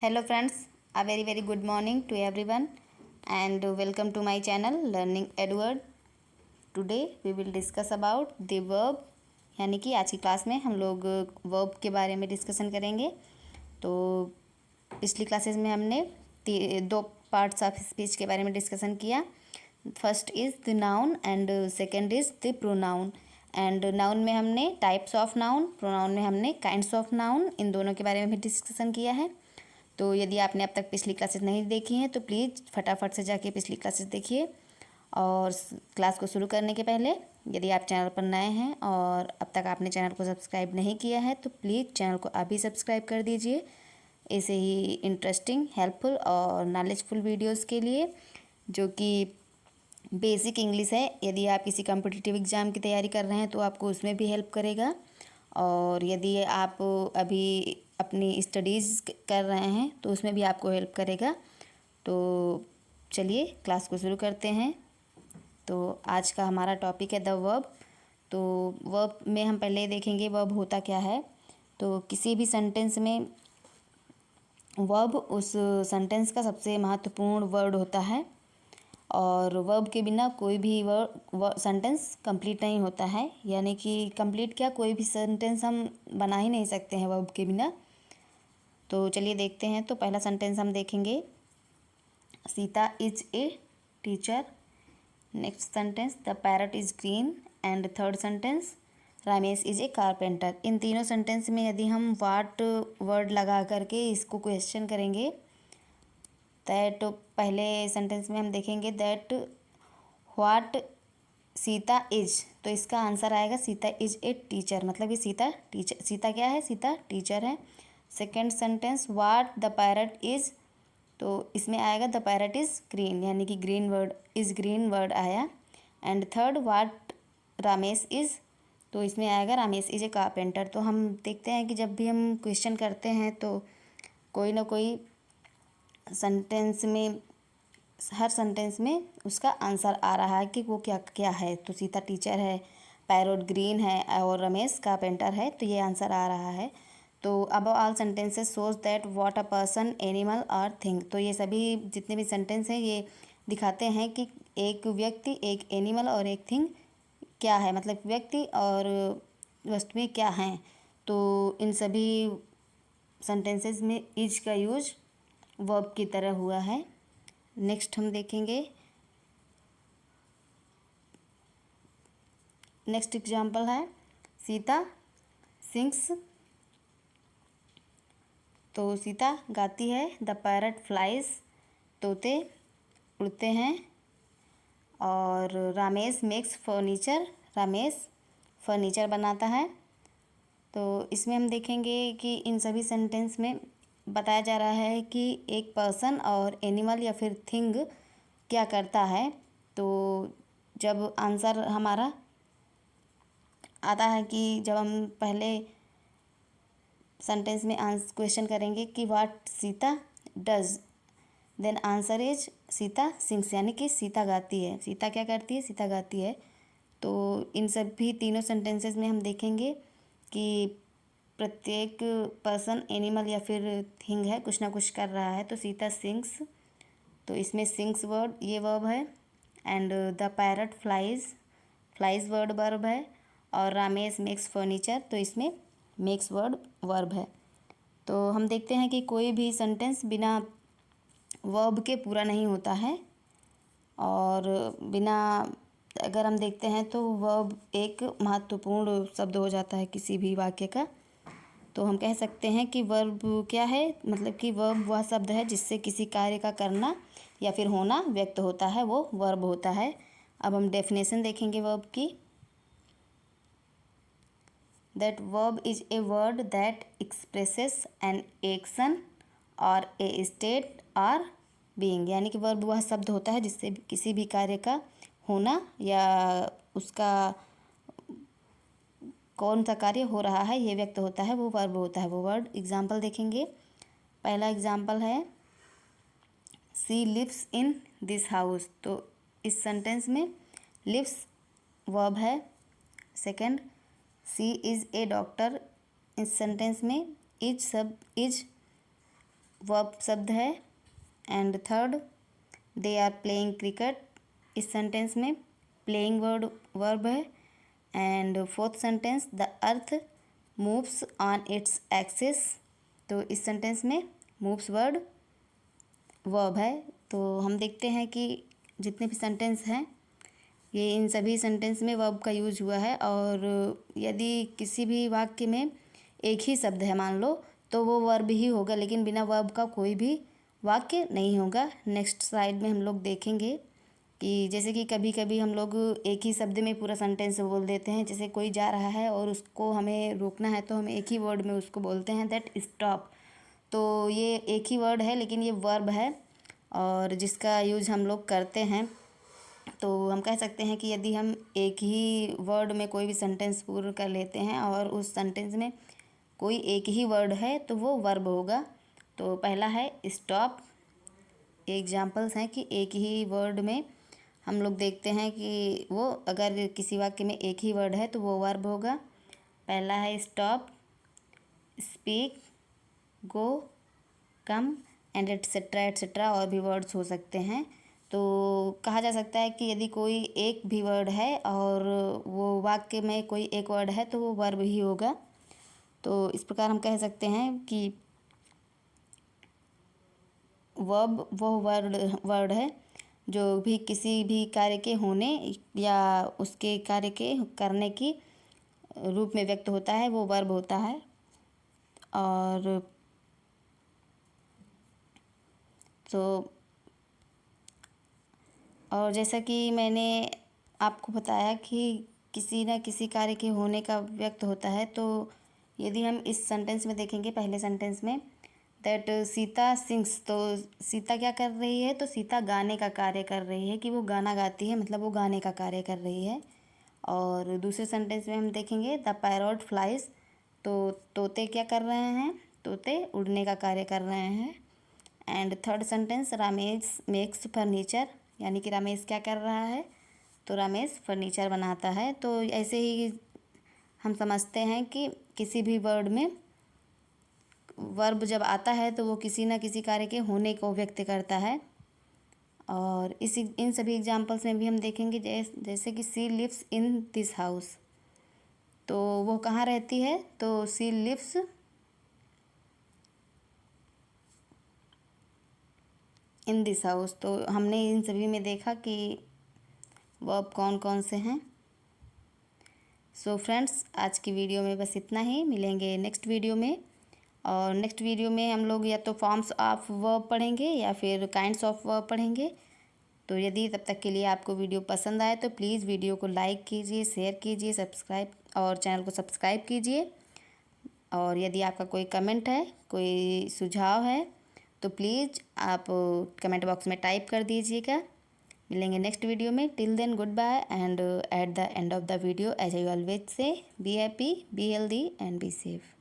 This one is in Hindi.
Hello friends, a very good morning to everyone and welcome to my channel Learning Edward. Today we will discuss about the verb, यानी कि आज की क्लास में हम लोग वर्ब के बारे में डिस्कशन करेंगे। तो पिछली क्लासेस में हमने दो पार्ट्स ऑफ स्पीच के बारे में डिस्कशन किया। First is the noun and second is the pronoun. And noun में हमने टाइप्स ऑफ नाउन, प्रोनाउन में हमने काइंड्स ऑफ नाउन, इन दोनों के बारे में भी डिस्कशन किया है। तो यदि आपने अब तक पिछली क्लासेस नहीं देखी हैं तो प्लीज़ फटाफट से जाके पिछली क्लासेस देखिए। और क्लास को शुरू करने के पहले यदि आप चैनल पर नए हैं और अब तक आपने चैनल को सब्सक्राइब नहीं किया है तो प्लीज़ चैनल को अभी सब्सक्राइब कर दीजिए, ऐसे ही इंटरेस्टिंग, हेल्पफुल और नॉलेजफुल वीडियोस के लिए, जो कि बेसिक इंग्लिश है। यदि आप किसी कॉम्पिटिटिव एग्ज़ाम की तैयारी कर रहे हैं तो आपको उसमें भी हेल्प करेगा। और यदि आप अभी अपनी स्टडीज़ कर रहे हैं तो उसमें भी आपको हेल्प करेगा। तो चलिए क्लास को शुरू करते हैं। तो आज का हमारा टॉपिक है द वर्ब। तो वर्ब में हम पहले देखेंगे वर्ब होता क्या है। तो किसी भी सेंटेंस में वर्ब उस सेंटेंस का सबसे महत्वपूर्ण वर्ड होता है और वर्ब के बिना कोई भी वर्ड सेंटेंस कंप्लीट नहीं होता है। यानी कि कंप्लीट क्या, कोई भी सेंटेंस हम बना ही नहीं सकते हैं वर्ब के बिना। तो चलिए देखते हैं। तो पहला सेंटेंस हम देखेंगे, Sita is a teacher. Next sentence, the parrot is green. And third sentence, Ramesh is a carpenter. इन तीनों सेंटेंस में यदि हम वाट वर्ड लगा करके इसको क्वेश्चन करेंगे, दैट पहले सेंटेंस में हम देखेंगे दैट व्हाट सीता इज, तो इसका आंसर आएगा सीता इज ए टीचर, मतलब ये सीता टीचर, सीता क्या है, सीता टीचर है। Second sentence, what the parrot is, तो इसमें आएगा द पैरट इज ग्रीन, यानी कि green word, is green word आया। And third, what Ramesh is, तो इसमें आएगा रमेश इज ए कारपेंटर। तो हम देखते हैं कि जब भी हम क्वेश्चन करते हैं तो कोई ना कोई सेंटेंस में, हर सेंटेंस में उसका आंसर आ रहा है कि वो क्या क्या है। तो सीता टीचर है, पैरोट ग्रीन है और रमेश कारपेंटर है, तो ये आंसर आ रहा है। तो अब all sentences shows that what a person, animal और थिंग, तो ये सभी जितने भी सेंटेंस हैं ये दिखाते हैं कि एक व्यक्ति, एक एनिमल और एक थिंग क्या है, मतलब व्यक्ति और वस्तुएं क्या हैं। तो इन सभी सेंटेंसेस में इज का यूज वर्ब की तरह हुआ है। नेक्स्ट हम देखेंगे, नेक्स्ट एग्जाम्पल है सीता सिंग्स। तो सीता गाती है, द पैरट फ्लाइज, तोते उड़ते हैं। और Ramesh makes furniture, Ramesh furniture बनाता है। तो इसमें हम देखेंगे कि इन सभी सेंटेंस में बताया जा रहा है कि एक पर्सन और एनिमल या फिर थिंग क्या करता है। तो जब आंसर हमारा आता है कि जब हम पहले सेंटेंस में क्वेश्चन करेंगे कि what Sita does, then answer is Sita sings, यानी कि सीता गाती है। सीता क्या करती है, सीता गाती है। तो इन सभी तीनों सेंटेंसेस में हम देखेंगे कि प्रत्येक पर्सन, एनिमल या फिर थिंग है, कुछ ना कुछ कर रहा है। तो सीता सिंग्स, तो इसमें सिंग्स वर्ड ये वर्ब है। And the parrot flies, flies word verb है। और रमेश मेक्स फर्नीचर, तो इसमें मेक्स वर्ड वर्ब है। तो हम देखते हैं कि कोई भी सेंटेंस बिना वर्ब के पूरा नहीं होता है। और बिना, अगर हम देखते हैं तो वर्ब एक महत्वपूर्ण शब्द हो जाता है किसी भी वाक्य का। तो हम कह सकते हैं कि वर्ब क्या है, मतलब कि वर्ब वह शब्द है जिससे किसी कार्य का करना या फिर होना व्यक्त होता है, वो वर्ब होता है। अब हम डेफिनेशन देखेंगे वर्ब की। That verb is a word that expresses an action और ए स्टेट और बीइंग, यानी कि वर्ब वह शब्द होता है जिससे किसी भी कार्य का होना या उसका कौन सा कार्य हो रहा है ये व्यक्त होता है, वो वर्ब होता है, वो वर्ड। एग्जाम्पल देखेंगे। पहला एग्जाम्पल है she lives in this house, तो इस सेंटेंस में लिव्स वर्ब है। Second, she is a doctor, इस सेंटेंस में इज सब इज वर्ब शब्द है। And third, they are playing cricket, इस सेंटेंस में प्लेइंग वर्ब है। And fourth sentence, the earth moves on its axis, तो इस सेंटेंस में मूव्स वर्ब है। तो हम देखते हैं कि जितने भी सेंटेंस हैं ये इन सभी सेंटेंस में वर्ब का यूज हुआ है। और यदि किसी भी वाक्य में एक ही शब्द है मान लो, तो वो वर्ब ही होगा, लेकिन बिना वर्ब का कोई भी वाक्य नहीं होगा। नेक्स्ट स्लाइड में हम लोग देखेंगे कि जैसे कि कभी कभी हम लोग एक ही शब्द में पूरा सेंटेंस बोल देते हैं। जैसे कोई जा रहा है और उसको हमें रोकना है, तो हम एक ही वर्ड में उसको बोलते हैं, दैट स्टॉप। तो ये एक ही वर्ड है लेकिन ये वर्ब है, और जिसका यूज हम लोग करते हैं। तो हम कह सकते हैं कि यदि हम एक ही वर्ड में कोई भी सेंटेंस पूर्ण कर लेते हैं और उस सेंटेंस में कोई एक ही वर्ड है, तो वो वर्ब होगा। तो पहला है स्टॉप। एग्जाम्पल्स हैं कि एक ही वर्ड में हम लोग देखते हैं कि वो अगर किसी वाक्य में एक ही वर्ड है तो वो वर्ब होगा। पहला है stop, speak, go, come and etcetera etcetera, और भी वर्ड्स हो सकते हैं। तो कहा जा सकता है कि यदि कोई एक भी वर्ड है और वो वाक्य में कोई एक वर्ड है तो वो वर्ब ही होगा। तो इस प्रकार हम कह सकते हैं कि वर्ब वो वर्ड है जो भी किसी भी कार्य के होने या उसके कार्य के करने की रूप में व्यक्त होता है, वो वर्ब होता है। और तो और जैसा कि मैंने आपको बताया कि किसी न किसी कार्य के होने का व्यक्त होता है, तो यदि हम इस सेंटेंस में देखेंगे, पहले सेंटेंस में, दैट सीता सिंग्स, तो सीता क्या कर रही है, तो सीता गाने का कार्य कर रही है, कि वो गाना गाती है, मतलब वो गाने का कार्य कर रही है। और दूसरे सेंटेंस में हम देखेंगे द पैरॉट फ्लाइज, तो तोते क्या कर रहे हैं, तोते उड़ने का कार्य कर रहे हैं। And third sentence, Ramesh makes furniture, यानी कि रमेश क्या कर रहा है, तो रमेश फर्नीचर बनाता है। तो ऐसे ही हम समझते हैं कि किसी भी वर्ड में वर्ब जब आता है तो वो किसी न किसी कार्य के होने को व्यक्त करता है। और इसी इन सभी एग्जाम्पल्स में भी हम देखेंगे, जैसे कि she lives in this house, तो वो कहाँ रहती है, तो she lives in this house. तो हमने इन सभी में देखा कि वर्ब कौन कौन से हैं। सो फ्रेंड्स, आज की वीडियो में बस इतना ही। मिलेंगे नेक्स्ट वीडियो में। और नेक्स्ट वीडियो में हम लोग या तो फॉर्म्स ऑफ वर्ब पढ़ेंगे या फिर काइंड्स ऑफ वर्ब पढ़ेंगे। तो यदि तब तक के लिए आपको वीडियो पसंद आए तो प्लीज़ वीडियो को लाइक कीजिए, शेयर कीजिए, सब्सक्राइब और चैनल को सब्सक्राइब कीजिए। और यदि आपका कोई कमेंट है, कोई सुझाव है, तो प्लीज़ आप कमेंट बॉक्स में टाइप कर दीजिएगा। मिलेंगे नेक्स्ट वीडियो में। Till then good bye. And at the end of the video, as I always say, be happy, be healthy and be safe.